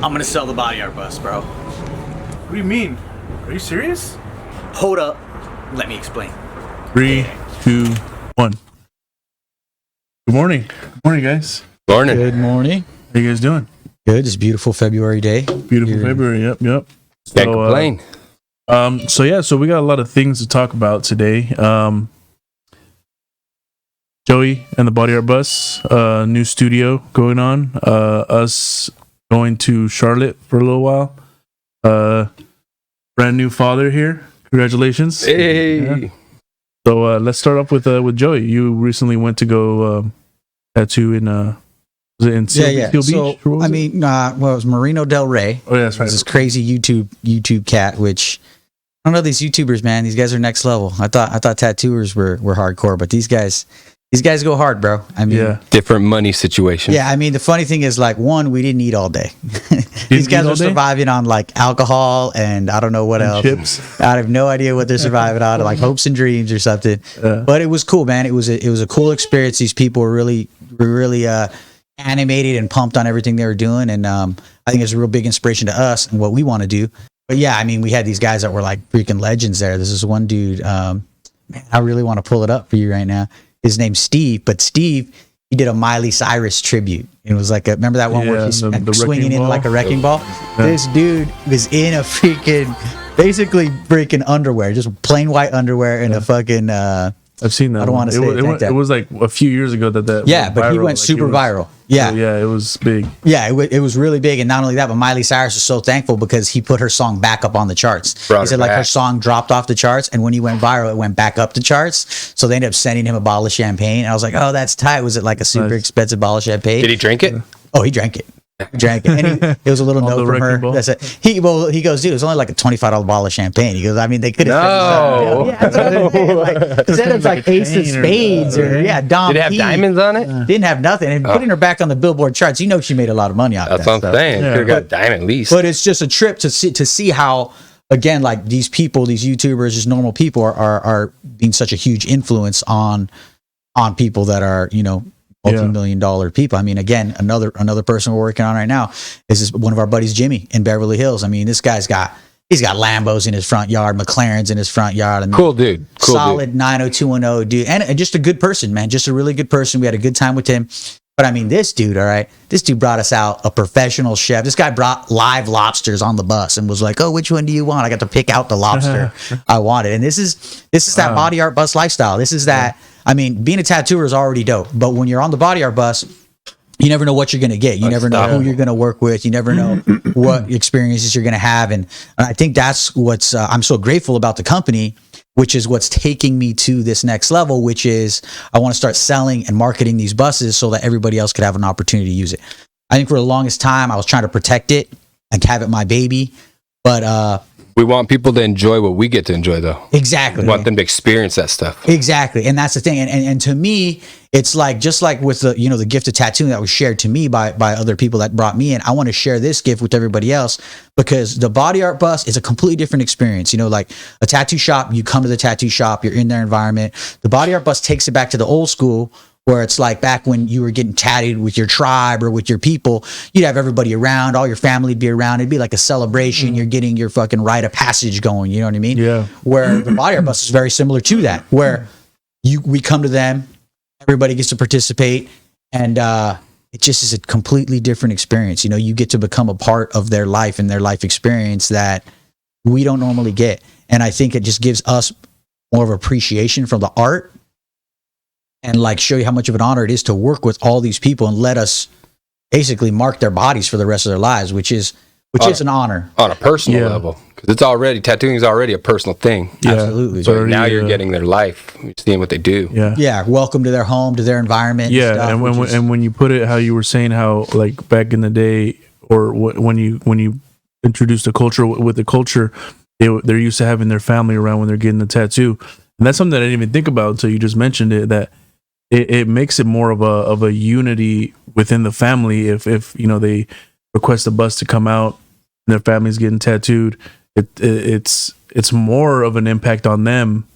I'm gonna sell the body art bus, bro. What do you mean? Are you serious? Hold up. Let me explain. 3, 2, 1. Good morning. Good morning, guys. Morning. Good morning. How you guys doing? Good. It's a beautiful February day. Beautiful Here. February. Yep. Can't complain. So we got a lot of things to talk about today. Joey and the Body Art Bus, new studio going on. Us going to Charlotte for a little while. Brand new father here. Congratulations. Hey. Yeah. So let's start off with Joey. You recently went to go tattoo in was it in Seal Beach? So Or what was I it? mean, it was Marino Del Rey. Oh yeah, that's right. This crazy YouTube cat, which I don't know, these YouTubers, man. These guys are next level. I thought tattooers were hardcore, but these guys go hard, bro. I mean, Yeah. Different money situation. yeah. I mean, the funny thing is, like, one, we didn't eat all day. These guys eat all are day? surviving on like alcohol and I don't know what And else. chips. I have no idea what they're surviving on, like hopes and dreams or something. But it was cool, man. It was a cool experience. These people were really animated and pumped on everything they were doing, and I think it's a real big inspiration to us and what we want to do. But yeah, I mean, we had these guys that were like freaking legends there. This is one dude. Man, I really want to pull it up for you right now. His name's Steve, but Steve, he did a Miley Cyrus tribute. It was like remember that one where he's the swinging wrecking in ball? like a wrecking ball? This dude was in a basically freaking underwear, just plain white underwear and a fucking. I've seen that. I don't one. want to say it like that. It was like a few years ago that Yeah, but he viral. went Like, super it was- viral. Yeah. Yeah, it was big. Yeah, it was really big, and not only that, but Miley Cyrus was so thankful because he put her song back up on the charts. Brought He said her like her back. song dropped off the charts, and when he went viral, it went back up the charts. So they ended up sending him a bottle of champagne. And I was like, oh, that's tight. Was it like a super Nice. expensive bottle of champagne? Did he drink it? Oh, he drank it. He drank it, and it was a little On note the from her. wrecking ball? That's it. He goes, dude, it was only like a $25 bottle of champagne. He goes, I mean, they could have. No. Yeah, that's what I'm saying. Like, instead of like Ace of chain or- Spades or Dom. Did it have P. diamonds on it? Didn't have nothing, and putting her back on the Billboard charts. You know, she made a lot of money out of That's that what I'm stuff. saying. Yeah. Could have got diamond at least. But it's just a trip to see how, again, like these people, these YouTubers, just normal people are being such a huge influence on people that are, you know, multi-million-dollar people. I mean, again, another person we're working on right now is this, one of our buddies, Jimmy, in Beverly Hills. I mean, this guy's got Lambos in his front yard, McLarens in his front yard. I mean, Cool dude. solid 90210 dude, and just a good person, man. Just a really good person. We had a good time with him. But I mean, this dude, all right, this dude brought us out a professional chef. This guy brought live lobsters on the bus and was like, "Oh, which one do you want?" I got to pick out the lobster I wanted. And this is that body art bus lifestyle. This is that. I mean, being a tattooer is already dope, but when you're on the body art bus, you never know what you're going to get. You never know who you're going to work with. You never know what experiences you're going to have. And I think that's what's I'm so grateful about the company, which is what's taking me to this next level, which is I want to start selling and marketing these buses so that everybody else could have an opportunity to use it. I think for the longest time, I was trying to protect it and have it my baby. But We want people to enjoy what we get to enjoy, though. exactly. We want them to experience that stuff. Exactly. And that's the thing. And to me, it's like, just like with the, you know, the gift of tattooing that was shared to me by other people that brought me in, I want to share this gift with everybody else, because the body art bus is a completely different experience. You know, like a tattoo shop, you come to the tattoo shop, you're in their environment. The body art bus takes it back to the old school, where it's like back when you were getting tattooed with your tribe or with your people, you'd have everybody around, all your family would be around. It'd be like a celebration. You're getting your fucking rite of passage going. You know what I mean? Yeah. Where the body art bus is very similar to that, where we come to them, everybody gets to participate, and it just is a completely different experience. You know, you get to become a part of their life and their life experience that we don't normally get. And I think it just gives us more of appreciation for the art, and like show you how much of an honor it is to work with all these people and let us basically mark their bodies for the rest of their lives, which is an honor. On a personal Yeah. level. Because it's already, tattooing is already a personal thing. Yeah. Absolutely. So already, now you're getting their life, you're seeing what they do. Yeah. Yeah, welcome to their home, to their environment. Yeah, stuff, and which is- when you put it how you were saying, how like back in the day, or when you introduced the culture with the culture, they're used to having their family around when they're getting the tattoo, and that's something that I didn't even think about until you just mentioned it. That it makes it more of a unity within the family. If you know, they request a bus to come out and their family's getting tattooed, it's more of an impact on them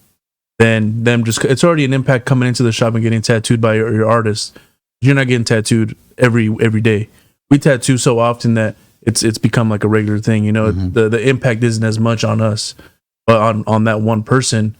than them just. It's already an impact coming into the shop and getting tattooed by your artist. You're not getting tattooed every day. We tattoo so often that it's become like a regular thing. You know, the impact isn't as much on us, but on that one person,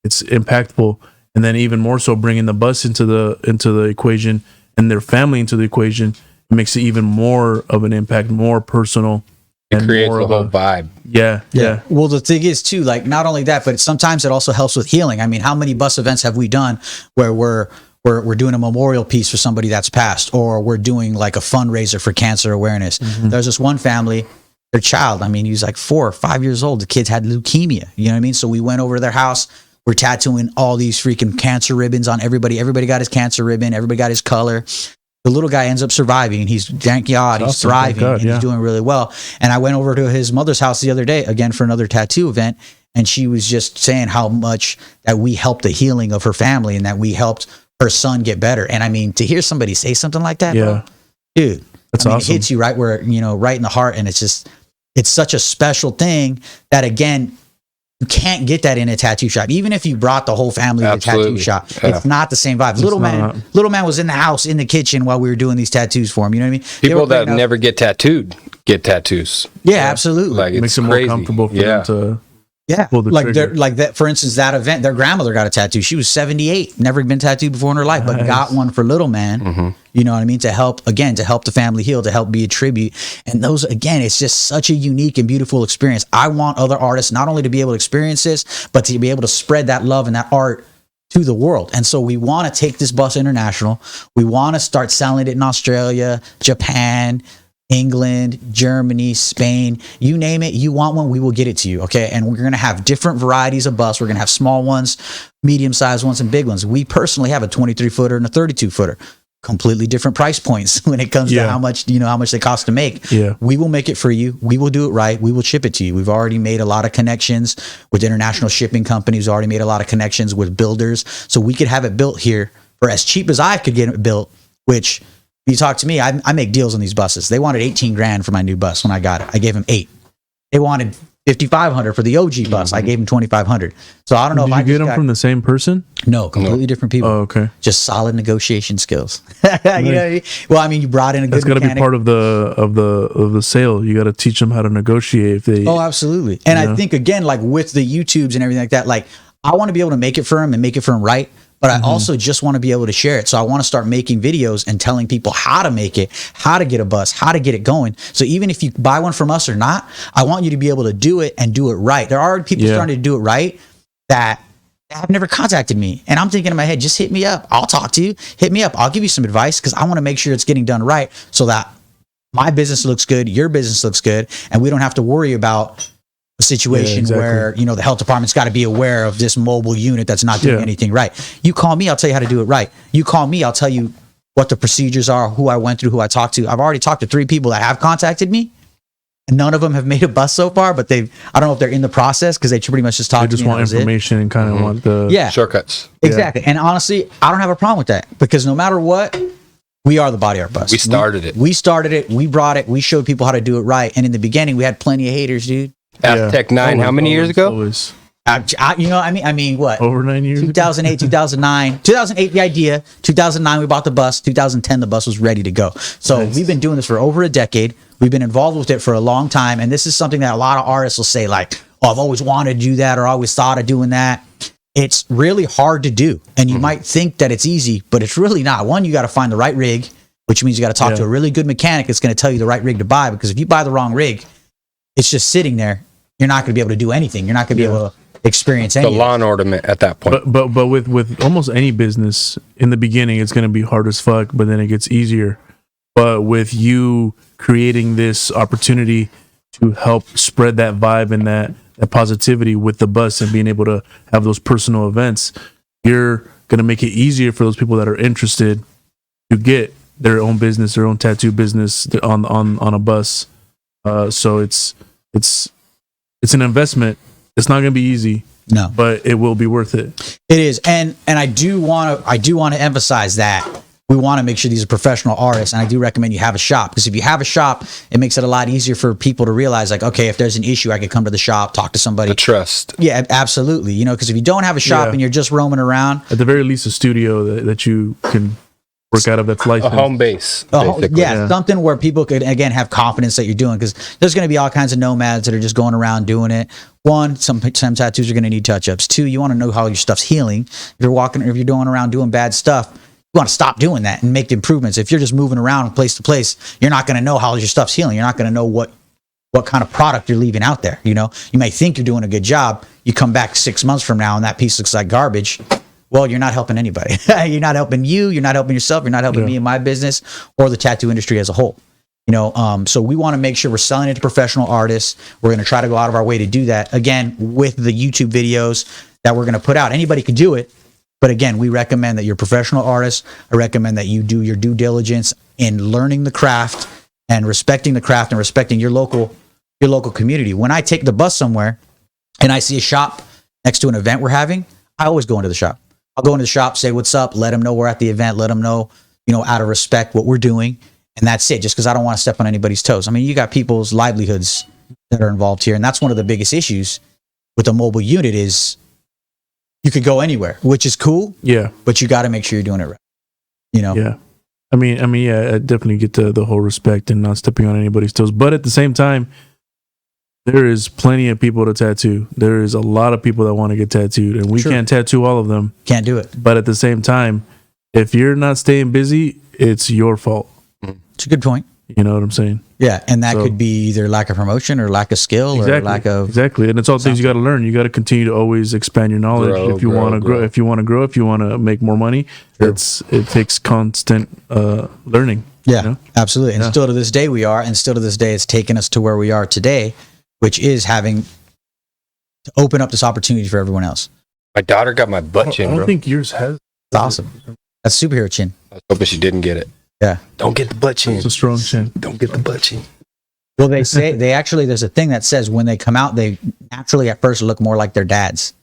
it's impactful. And then even more so, bringing the bus into the equation and their family into the equation, it makes it even more of an impact, more personal. It creates the whole vibe. Yeah. Well, the thing is too, like, not only that, but sometimes it also helps with healing. I mean, how many bus events have we done where we're doing a memorial piece for somebody that's passed, or we're doing like a fundraiser for cancer awareness? There's this one family, their child, I mean, he was like 4 or 5 years old. The kids had leukemia. You know what I mean? So we went over to their house. We're tattooing all these freaking cancer ribbons on everybody. Everybody got his cancer ribbon. Everybody got his color. The little guy ends up surviving, and he's, thank God, he's thriving, and he's doing really well. And I went over to his mother's house the other day, again, for another tattoo event, and she was just saying how much that we helped the healing of her family and that we helped her son get better. And I mean, to hear somebody say something like that, bro, dude, that's awesome. It hits you right where, you know, right in the heart. And it's just, it's such a special thing that, again, you can't get that in a tattoo shop. Even if you brought the whole family to the tattoo shop, it's not the same vibe. Little man was in the house, in the kitchen while we were doing these tattoos for him. You know what I mean? People that never get tattooed get tattoos. Yeah, absolutely. Like, it makes it more comfortable for them to pull the trigger. Like that, for instance, that event, their grandmother got a tattoo. She was 78, never been tattooed before in her life, but got one for little man. You know what I mean? To help the family heal, to help be a tribute. And those, again, it's just such a unique and beautiful experience. I want other artists not only to be able to experience this, but to be able to spread that love and that art to the world. And so we want to take this bus international. We want to start selling it in Australia, Japan, England, Germany, Spain, you name it. You want one, we will get it to you. Okay. And we're going to have different varieties of bus. We're going to have small ones, medium sized ones, and big ones. We personally have a 23 footer and a 32 footer. Completely different price points when it comes to how much they cost to make. We will make it for you. We will do it right. We will ship it to you. We've already made a lot of connections with international shipping companies, already made a lot of connections with builders. So we could have it built here for as cheap as I could get it built, which, you talk to me, I make deals on these buses. They wanted 18 grand for my new bus when I got it. I gave them 8. They wanted 5,500 for the OG bus. I gave them 2,500. So I don't know if I get them from the same person. No, completely different people. Oh, okay. Just solid negotiation skills. You know what I mean? Well, I mean, you brought in a good. That's got to be part of the sale. You got to teach them how to negotiate. If they. Oh, absolutely. And I think, again, like with the YouTubes and everything like that, like I want to be able to make it for them and make it for them right. But I also just want to be able to share it. So I want to start making videos and telling people how to make it, how to get a bus, how to get it going. So even if you buy one from us or not, I want you to be able to do it and do it right. There are people starting to do it right that have never contacted me. And I'm thinking in my head, just hit me up. I'll talk to you. Hit me up. I'll give you some advice because I want to make sure it's getting done right so that my business looks good, your business looks good, and we don't have to worry about a situation where, you know, the health department's got to be aware of this mobile unit that's not doing anything right. You call me, I'll tell you how to do it right. You call me, I'll tell you what the procedures are, who I went through, who I talked to. I've already talked to 3 people that have contacted me. And none of them have made a bus so far, but I don't know if they're in the process because they pretty much just talk to me. They just want information and kind of want the shortcuts. Exactly. And honestly, I don't have a problem with that because no matter what, we are the Body Art Bus. We started it. We started it. We brought it. We showed people how to do it right. And in the beginning, we had plenty of haters, dude. Tech 9, how many years ago? I mean, what? Over 9 years 2008, 2009. 2008, the idea. 2009, we bought the bus. 2010, the bus was ready to go. So we've been doing this for over a decade. We've been involved with it for a long time. And this is something that a lot of artists will say, like, oh, I've always wanted to do that or I always thought of doing that. It's really hard to do. And you might think that it's easy, but it's really not. One, you got to find the right rig, which means you got to talk to a really good mechanic that's going to tell you the right rig to buy. Because if you buy the wrong rig, it's just sitting there. You're not going to be able to do anything. You're not going to be able to experience anything. The lawn ornament at that point. But with almost any business, in the beginning, it's going to be hard as fuck, but then it gets easier. But with you creating this opportunity to help spread that vibe and that positivity with the bus and being able to have those personal events, you're going to make it easier for those people that are interested to get their own business, their own tattoo business on a bus. So it's an investment. It's not going to be easy. No, but it will be worth it. It is, and I do want to emphasize that we want to make sure these are professional artists, and I do recommend you have a shop because if you have a shop, it makes it a lot easier for people to realize, like, okay, if there's an issue, I could come to the shop, talk to somebody. The trust. Yeah, absolutely. You know, because if you don't have a shop and you're just roaming around, at the very least, a studio that you can work out of that's A licensed. home base. Oh, basically. yeah, something where people could again have confidence that you're doing, because there's going to be all kinds of nomads that are just going around doing it. One, some tattoos are going to need touch-ups. Two, you want to know how your stuff's healing. If you're going around doing bad stuff, you want to stop doing that and make the improvements. If you're just moving around place to place, you're not going to know how your stuff's healing. You're not going to know what kind of product you're leaving out there. You know, you may think you're doing a good job. You come back 6 months from now and that piece looks like garbage. Well, you're not helping anybody. You're not helping you. You're not helping yourself. You're not helping me and my business or the tattoo industry as a whole. You know, so we want to make sure we're selling it to professional artists. We're going to try to go out of our way to do that. Again, with the YouTube videos that we're going to put out, anybody can do it. But again, we recommend that you're a professional artist. I recommend that you do your due diligence in learning the craft and respecting the craft and respecting your local community. When I take the bus somewhere and I see a shop next to an event we're having, I always go into the shop. I'll go into the shop, say what's up, let them know we're at the event, let them know, you know, out of respect what we're doing. And that's it, just because I don't want to step on anybody's toes. I mean, you got people's livelihoods that are involved here. And that's one of the biggest issues with a mobile unit is you could go anywhere, which is cool. Yeah. But you got to make sure you're doing it right. You know? Yeah. I mean, yeah, I definitely get the whole respect and not stepping on anybody's toes. But at the same time, there is plenty of people to tattoo. There is a lot of people that want to get tattooed, and we can't tattoo all of them. Can't do it. But at the same time, if you're not staying busy, it's your fault. It's a good point. You know what I'm saying? Yeah, and that could be either lack of promotion or lack of skill or lack of exactly. And it's all things you got to learn. You got to continue to always expand your knowledge if you want to grow. If you want to grow, if you want to make more money, it takes constant learning. Yeah, you know? absolutely. And still to this day we are, and still to this day it's taken us to where we are today, which is having to open up this opportunity for everyone else. My daughter got my butt chin, I don't bro. think yours has. It's awesome. That's superhero chin. I was hoping she didn't get it. Yeah. Don't get the butt chin. It's a strong chin. Don't get the butt chin. Well, they say there's a thing that says when they come out, they naturally at first look more like their dads.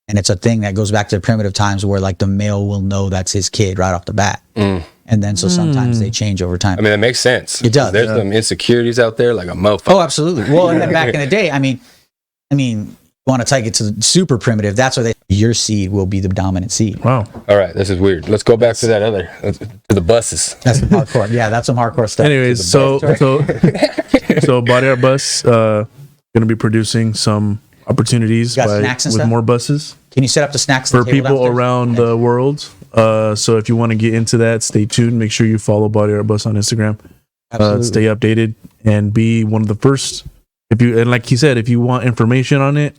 And it's a thing that goes back to the primitive times where like the male will know that's his kid right off the bat. And then so sometimes they change over time. I mean, that makes sense. It does. There's some insecurities out there like a mofo. Oh, absolutely. Well, and then back in the day, I mean, you want to take it to the super primitive. That's where your seed will be the dominant seed. Wow. All right, this is weird. Let's go back to that other, to the buses. That's some hardcore. Yeah, that's some hardcore stuff. Anyways, so Body Art Bus going to be producing some opportunities with more buses. Can you set up the snacks for people around the world? So if you want to get into that, stay tuned. Make sure you follow Body Art Bus on Instagram. Stay updated and be one of the first. And like he said, if you want information on it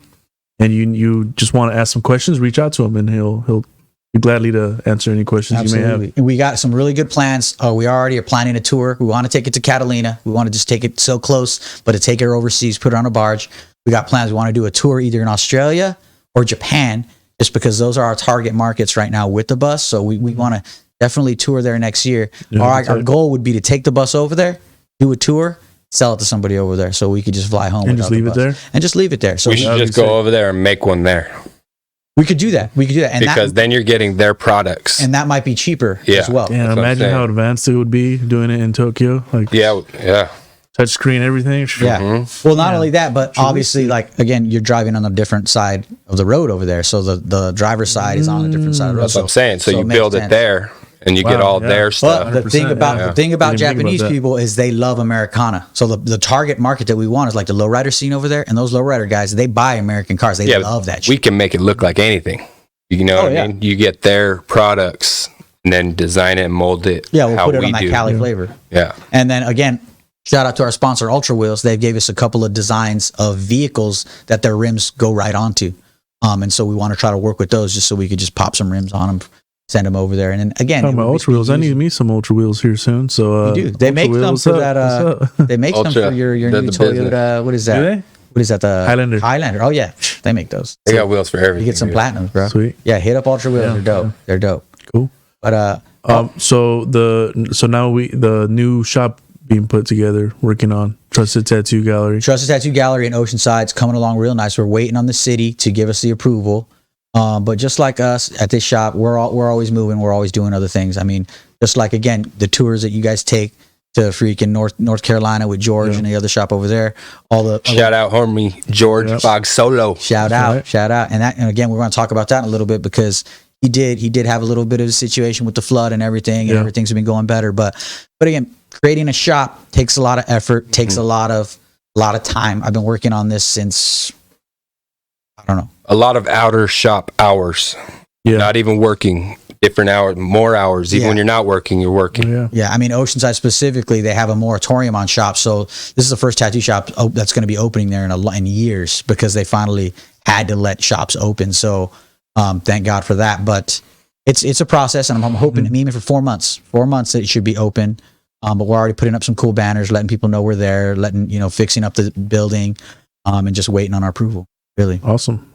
and you just want to ask some questions, reach out to him and he'll be gladly to answer any questions you may have. And we got some really good plans. We already are planning a tour. We want to take it to Catalina. We want to just take it so close, but to take it overseas, put it on a barge. We got plans. We want to do a tour either in Australia or Japan, just because those are our target markets right now with the bus. So we want to definitely tour there next year. Yeah, our goal would be to take the bus over there, do a tour, sell it to somebody over there, so we could just fly home and just leave it there. And just leave it there. So we should just go over there and make one there. We could do that. And because then you're getting their products, and that might be cheaper as well. Yeah, imagine how advanced it would be doing it in Tokyo. Like touch screen, everything. Yeah. Well, not only that, but obviously, like again, you're driving on a different side of the road over there, so the driver's side is on a different side of the road. That's what I'm saying. So you build it there. And you get all their stuff. But the thing about Japanese people is they love Americana. So the target market that we want is like the lowrider scene over there, and those lowrider guys, they buy American cars. They love that shit. We can make it look like anything. You know what I mean? You get their products and then design it and mold it. Yeah, we'll put it on that Cali flavor. Yeah. And then again, shout out to our sponsor Ultra Wheels. They gave us a couple of designs of vehicles that their rims go right onto. And so we want to try to work with those just so we could just pop some rims on them. Send them over there, and then again, talking about Ultra Wheels. I need me some Ultra Wheels here soon. So you do. They make some for that. They make some for your new Toyota. What is that? Do they? What is that? The Highlander. Oh yeah, they make those. They got wheels for everything. You get some platinums, bro. Sweet. Yeah, hit up Ultra Wheels. They're dope. They're dope. Cool. But so now the new shop being put together, working on Trusted Tattoo Gallery. Trusted Tattoo Gallery in Oceanside's coming along real nice. We're waiting on the city to give us the approval. But just like us at this shop, we're always moving. We're always doing other things. I mean, just like again, the tours that you guys take to freaking North Carolina with George and the other shop over there. Shout out, homie George Bog Solo. Shout out, and again, we're going to talk about that in a little bit because he did have a little bit of a situation with the flood and everything, and everything's been going better. But again, creating a shop takes a lot of effort, takes a lot of time. I've been working on this since, I don't know, a lot of outer shop hours. Yeah. Not even working. Different hours, more hours. Even when you're not working, you're working. Yeah. I mean, Oceanside specifically, they have a moratorium on shops. So this is the first tattoo shop that's going to be opening there in years, because they finally had to let shops open. So thank God for that. But it's a process, and I'm hoping, even for 4 months that it should be open. But we're already putting up some cool banners, letting people know we're there, fixing up the building, and just waiting on our approval. Really awesome.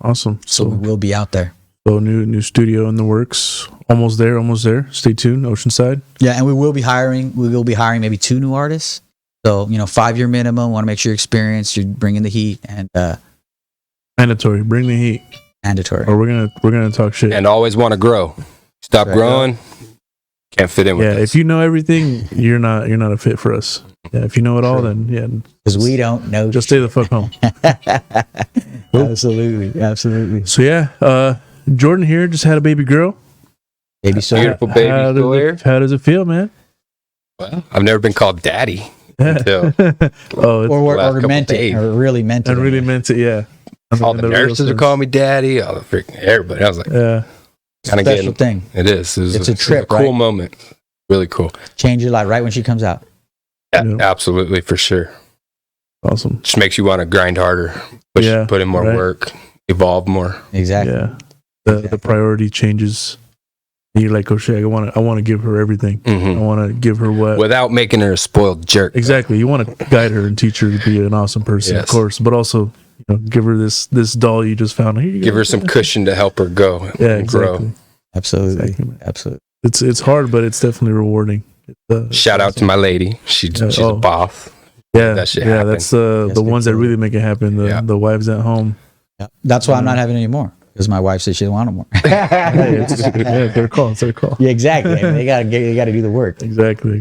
So we will be out there. So new studio in the works. Almost there. Stay tuned. Oceanside. Yeah, and we will be hiring maybe 2 new artists. So 5-year minimum. Want to make sure you're experienced. You're bringing the heat, and mandatory. Bring the heat. Mandatory. Or we're gonna talk shit. And always want to grow. Stop growing. Can't fit in with us. If you know everything, you're not a fit for us. Yeah, if you know it all, then because we don't know. Just stay the fuck home. Absolutely. So Jordan here just had a baby girl. Baby, so beautiful baby Sawyer. How does it feel, man? Well, I've never been called daddy until or meant it, or really meant it. And really meant it, yeah. All the nurses are calling me daddy. All the freaking everybody. I was like, kind of special thing. It is. It's a trip. It's a cool moment. Really cool. Change your life right when she comes out. Yeah, absolutely, for sure. Awesome. Just makes you want to grind harder, put in more work, evolve more. Exactly. Yeah. The priority changes. And you're like, oh shit, I want to give her everything. I want to give her what, without making her a spoiled jerk. Exactly. You want to guide her and teach her to be an awesome person, of course, but also give her this doll you just found. Here you give go. her some cushion to help her go and grow. Absolutely. It's hard, but it's definitely rewarding. Shout out to my lady. She's a boss. Yeah, that shit happen. That's the ones that really make it happen. The wives at home. Yeah. That's why I'm not having any more, because my wife said she didn't want them more. Their call. Yeah, exactly. I mean, they gotta do the work. Exactly.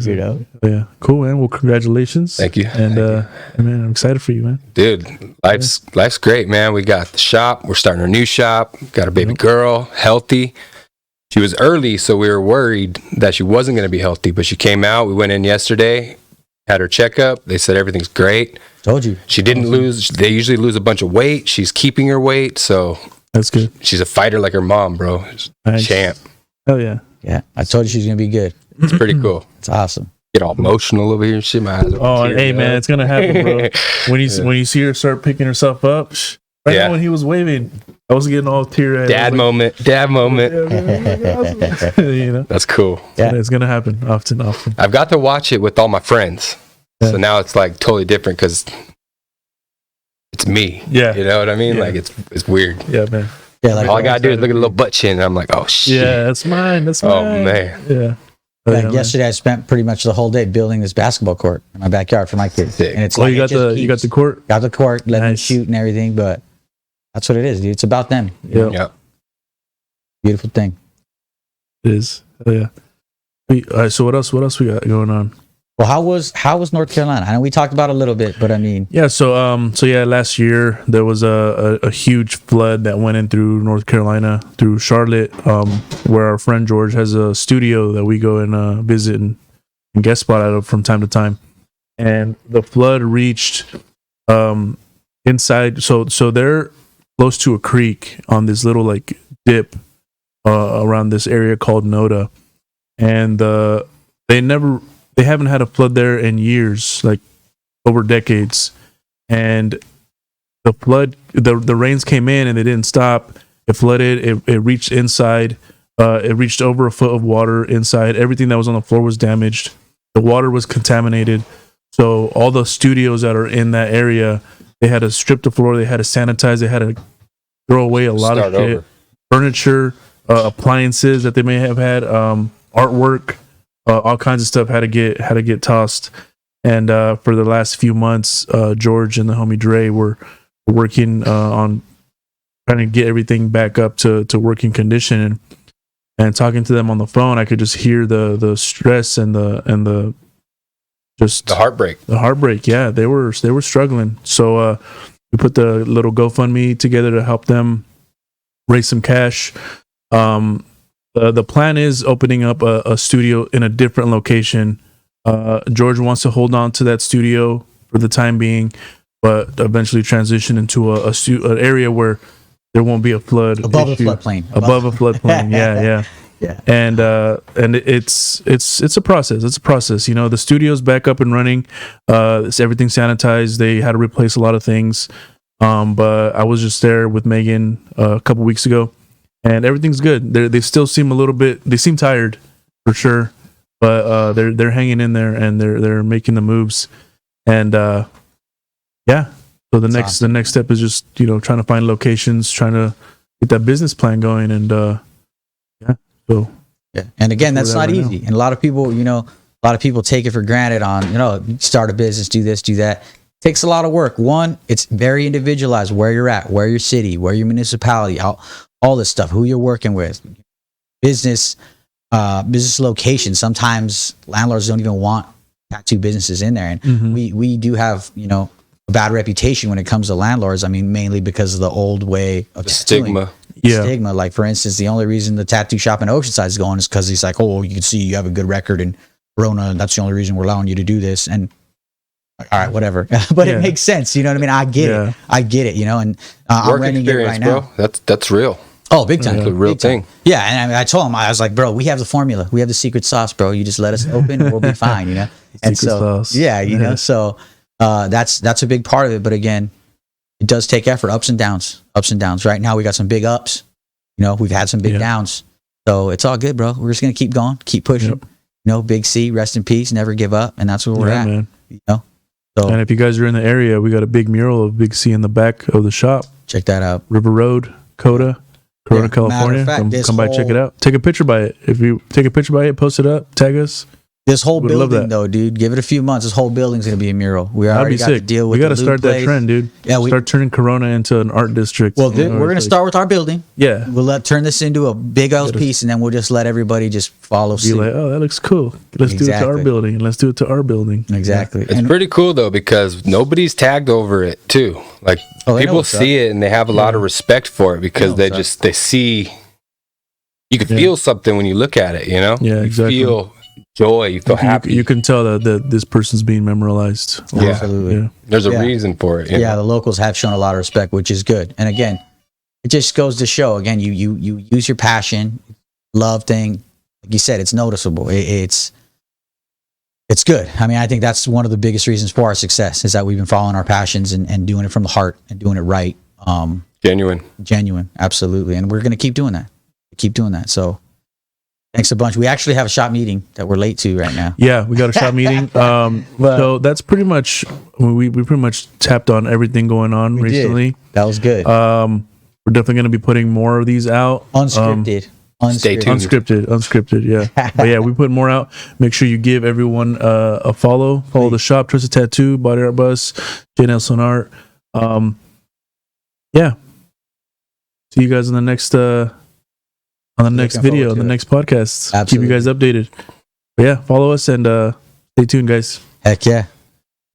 Yeah. Cool, man. Well, congratulations. Thank you. And man, I'm excited for you, man. Dude, life's great, man. We got the shop. We're starting a new shop. Got a baby girl, healthy. She was early, so we were worried that she wasn't going to be healthy, but she came out. We went in yesterday, had her checkup. They said everything's great. Told you. She didn't lose. They usually lose a bunch of weight. She's keeping her weight, so that's good. She's a fighter like her mom, bro. Nice. Champ. Hell yeah. Yeah, I told you she's going to be good. It's pretty cool. It's awesome. Get all emotional over here and shit. My eyes are hey, man, it's going to happen, bro. When you see her start picking herself up, now when he was waving, I was getting all teary-eyed. Dad moment. That's cool. Yeah, it's gonna happen often. I've got to watch it with all my friends, so now it's like totally different because it's me. Yeah, you know what I mean. Like it's weird. Yeah, man. Yeah, like all I gotta do is look at a little butt chin, and I'm like, oh shit. Yeah, that's mine. Oh man. Yeah. Like yesterday, I spent pretty much the whole day building this basketball court in my backyard for my kids. Sick. And it's you got the court. Got the court, let them shoot and everything, but. That's what it is, dude. It's about them. Yeah. Beautiful thing. It is. Oh, yeah. All right. So what else we got going on? Well, how was North Carolina? I know we talked about it a little bit, but I mean. Yeah. So last year there was a huge flood that went in through North Carolina, through Charlotte, where our friend George has a studio that we go and visit and guest spot out of from time to time, and the flood reached inside. So they're close to a creek on this little like dip around this area called Noda, and they haven't had a flood there in years, like over decades. And the flood, the rains came in and they didn't stop. It flooded. It reached inside. It reached over a foot of water inside. Everything that was on the floor was damaged. The water was contaminated. So all the studios that are in that area, they had to strip the floor. They had to sanitize. They had to throw away a lot of shit, furniture, appliances that they may have had, artwork, all kinds of stuff had to get tossed. And for the last few months, George and the homie Dre were working on trying to get everything back up to working condition. And talking to them on the phone, I could just hear the stress and the just the heartbreak. The heartbreak, yeah, they were struggling. So we put the little GoFundMe together to help them raise some cash. the plan is opening up a studio in a different location. George wants to hold on to that studio for the time being, but eventually transition into an area where there won't be a flood above issue. a floodplain. Above a floodplain. Yeah. And it's a process. It's a process. You know, the studio's back up and running. It's everything sanitized. They had to replace a lot of things. But I was just there with Megan a couple weeks ago, and everything's good. They still seem a little bit. They seem tired, for sure, but they're hanging in there and they're making the moves. And yeah. So the next step is just, you know, trying to find locations, trying to get that business plan going, and yeah. So yeah. And again, that's not easy. And a lot of people, you know, take it for granted on, you know, start a business, do this, do that. Takes a lot of work. One, it's very individualized where you're at, where your city, where your municipality, all this stuff, who you're working with, business location. Sometimes landlords don't even want tattoo businesses in there. And we do have, you know, a bad reputation when it comes to landlords. I mean, mainly because of the old way of stigma. Stigma. Like, for instance, the only reason the tattoo shop in Oceanside is going is because he's like, oh, you can see you have a good record in Corona, and that's the only reason we're allowing you to do this. And all right, whatever. But it makes sense. You know what I mean? I get it. You know, and I'm renting it right now. Bro. That's real. Oh, big time. It's a real thing. Yeah, and I mean, I told him, I was like, bro, we have the formula. We have the secret sauce, bro. You just let us open and we'll be fine, you know? And secret sauce. Yeah, you know, so that's a big part of it. But again, it does take effort, ups and downs. Right now, we got some big ups. You know, we've had some big downs. So it's all good, bro. We're just going to keep going, keep pushing. Yep. You know, Big C, rest in peace, never give up. And that's where we're at, man. you know? So and if you guys are in the area, we got a big mural of Big C in the back of the shop. check that out. River Road, Corona, California. Come by, check it out. Take a picture by it. If you take a picture by it, post it up, tag us. This whole Would love building, that. though, dude, give it a few months. This whole building's going to be a mural. We That'd already be got to sick. deal with We got to the start loot that trend, dude. Yeah, start turning Corona into an art district. Well, You know, we're going to start with our building. Yeah. We'll turn this into a big old piece, and then we'll just let everybody just follow Be suit. like, oh, that looks cool. Let's do it to our Exactly. building. And let's do it to our building. Exactly. It's And- pretty cool though because nobody's tagged over it too. Like Oh, they know people what's up. see it and they have a lot of respect for it because They know what's they see. You can feel something when you look at it. You know. Yeah, exactly. You feel joy. You feel happy. You can tell that this person's being memorialized. Yeah. Absolutely. Yeah. There's a Yeah. reason for it. you Yeah, know? the locals have shown a lot of respect, which is good. And again, it just goes to show. Again, you use your passion, love thing. Like you said, it's noticeable. It's good. I mean, I think that's one of the biggest reasons for our success is that we've been following our passions and doing it from the heart and doing it right. Genuine. Absolutely. And we're going to keep doing that. So thanks a bunch. We actually have a shop meeting that we're late to right now. Yeah, we got a shop meeting. So that's pretty much we pretty much tapped on everything going on recently. That was good. We're definitely going to be putting more of these out. Unscripted. Stay tuned. Unscripted. Yeah, but yeah, we put more out. Make sure you give everyone a follow. Follow the shop, Twisted Tattoo, Body Art Bus, J. Nelson Art. Yeah. See you guys on the next video, forward on to the it. next podcast. Absolutely. Keep you guys updated. But yeah, follow us and stay tuned, guys. Heck yeah.